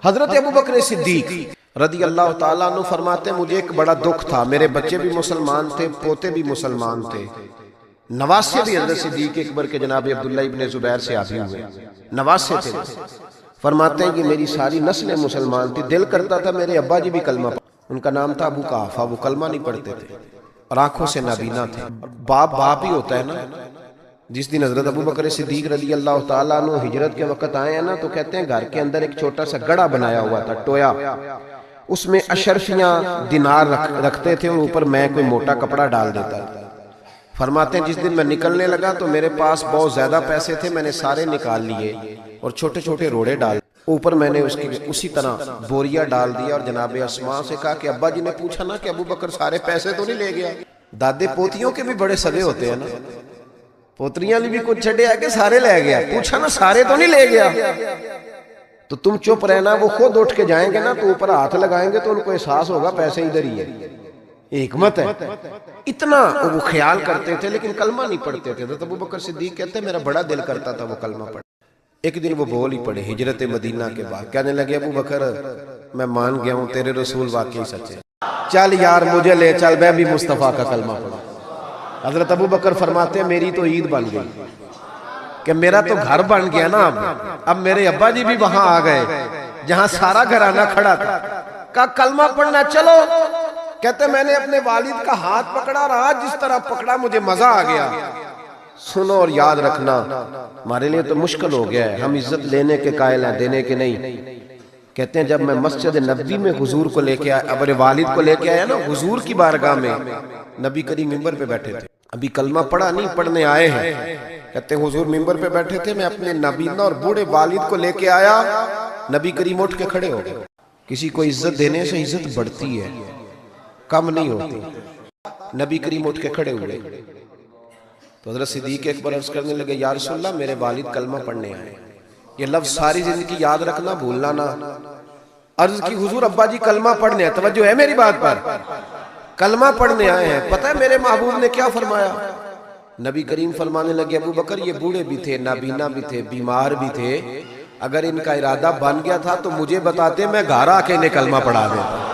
حضرت ابو بکر صدیق رضی اللہ تعالیٰ عنہ فرماتے ہیں مجھے ایک بڑا دکھ تھا، میرے بچے بھی مسلمان تھے، پوتے بھی مسلمان تھے، نواسے بھی حضرت صدیق اکبر کے جناب عبداللہ ابن زبیر سے آبی ہوئے، نواسے تھے۔ فرماتے ہیں کہ میری ساری نسلیں مسلمان تھی، دل کرتا تھا میرے ابا جی بھی کلمہ پڑھیں۔ ان کا نام تھا ابو قحافہ، وہ کلمہ نہیں پڑھتے تھے اور آنکھوں سے نابینا تھے۔ باپ ہی ہوتا ہے نا۔ جس دن حضرت ابو بکر صدیق رضی اللہ تعالیٰ عنہ ہجرت کے وقت آئے ہیں نا، تو کہتے ہیں گھر کے اندر ایک چھوٹا سا گڑا بنایا ہوا تھا، ٹویا، اس میں اشرفیاں دینار رکھتے تھے اور اوپر میں کوئی موٹا کپڑا ڈال دیتا تھا۔ فرماتے ہیں جس دن میں نکلنے لگا تو میرے پاس بہت زیادہ پیسے تھے، میں نے سارے نکال لیے اور چھوٹے چھوٹے روڑے ڈال، اوپر میں نے اسی طرح بوریا ڈال دیا اور جناب اسماء سے کہا کہ ابا جی نے پوچھا نا کہ ابو بکر سارے پیسے تو نہیں لے گیا؟ دادے پوتیوں کے بھی بڑے سگے ہوتے ہیں نا، پوتریاں نے بھی کچھ چھڑے ہے کہ سارے لے گیا؟ پوچھا نا سارے تو نہیں لے گیا؟ تو تم چپ رہنا، وہ خود اٹھ کے جائیں گے نا تو اوپر ہاتھ لگائیں گے تو ان کو احساس ہوگا پیسے ادھر ہی ہے۔ یہ حکمت ہے۔ اتنا وہ خیال کرتے تھے لیکن کلمہ نہیں پڑھتے تھے۔ حضرت ابو بکر صدیق کہتے ہیں میرا بڑا دل کرتا تھا وہ کلمہ پڑھ۔ ایک دن وہ بول ہی پڑے ہجرت مدینہ کے بعد، کہنے لگے ابو بکر میں مان گیا ہوں تیرے رسول واقعی سچے، چل یار مجھے لے چل، میں بھی مصطفیٰ کا کلمہ پڑھا۔ حضرت ابو بکر فرماتے ہیں میری تو عید بن گئی کہ میرا تو گھر بن گیا نا، اب میرے ابا جی بھی وہاں آ گئے جہاں سارا گھرانہ کھڑا تھا۔ کہا کلمہ پڑھنا چلو۔ کہتے میں نے اپنے والد کا ہاتھ پکڑا اور آج جس طرح پکڑا مجھے مزہ آ گیا۔ سنو اور یاد رکھنا، ہمارے لیے تو مشکل ہو گیا ہے، ہم عزت لینے کے قائل ہیں، دینے کے نہیں۔ کہتے ہیں جب میں مسجد نبوی میں حضور کو لے کے آیا، اپنے والد کو لے کے آیا نا حضور کی بارگاہ میں، نبی کریم ممبر پہ بیٹھے تھے، ابھی کلمہ پڑھا نہیں، پڑھنے آئے ہیں۔ کہتے ہیں حضور ممبر پہ بیٹھے تھے، میں اپنے نابینا اور بوڑھے والد کو لے کے آیا، نبی کریم اٹھ کے کھڑے ہو گئے۔ کسی کو عزت دینے سے عزت بڑھتی ہے، کم نہیں ہوتی۔ نبی کریم اٹھ کے کھڑے ہوئے تو حضرت صدیق اکبر عرض کرنے لگے یا رسول اللہ میرے والد کلمہ پڑھنے آئے۔ یہ لفظ ساری زندگی یاد رکھنا، بھولنا نہ۔ عرض کی حضور ابا جی کلمہ پڑھنے آئے، توجہ ہے میری بات پر، کلمہ پڑھنے آئے ہیں۔ پتہ ہے میرے محبوب نے کیا فرمایا؟ نبی کریم فرمانے لگے ابو بکر یہ بوڑھے بھی تھے، نابینا بھی تھے، بیمار بھی تھے، اگر ان کا ارادہ بن گیا تھا تو مجھے بتاتے میں گھر آ کے انہیں کلمہ پڑھا دیتا۔